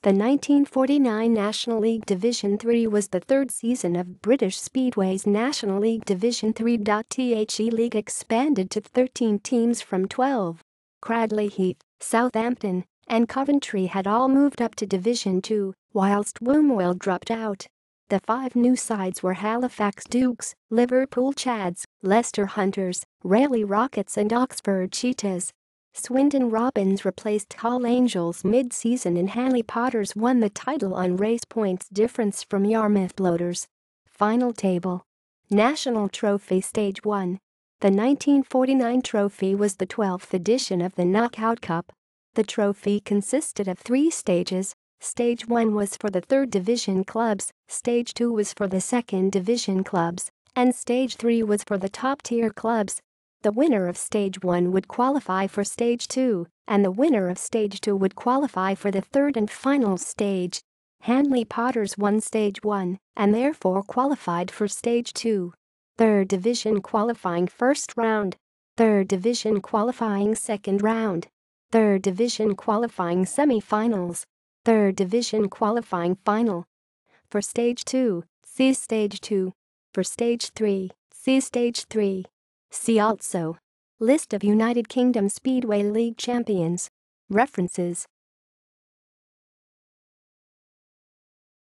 The 1949 National League Division Three was the third season of British Speedway's National League Division Three.The league expanded to 13 teams from 12. Cradley Heath, Southampton, and Coventry had all moved up to Division Two, whilst Wombwell dropped out. The 5 new sides were Halifax Dukes, Liverpool Chads, Leicester Hunters, Rayleigh Rockets and Oxford Cheetahs. Swindon Robins replaced Hull Angels mid-season and Hanley Potters won the title on race points difference from Yarmouth Bloaters. Final table. National Trophy Stage 1. The 1949 trophy was the 12th edition of the Knockout Cup. The trophy consisted of 3 stages. Stage 1 was for the 3rd Division clubs, Stage 2 was for the 2nd Division clubs, and Stage 3 was for the top-tier clubs. The winner of Stage 1 would qualify for Stage 2, and the winner of Stage 2 would qualify for the 3rd and final stage. Hanley Potters won Stage 1 and therefore qualified for Stage 2. 3rd Division qualifying first round. 3rd Division qualifying second round. 3rd Division qualifying semi-finals. 3rd Division qualifying final. For Stage 2, see Stage 2. For Stage 3, see Stage 3. See also. List of United Kingdom Speedway League champions. References.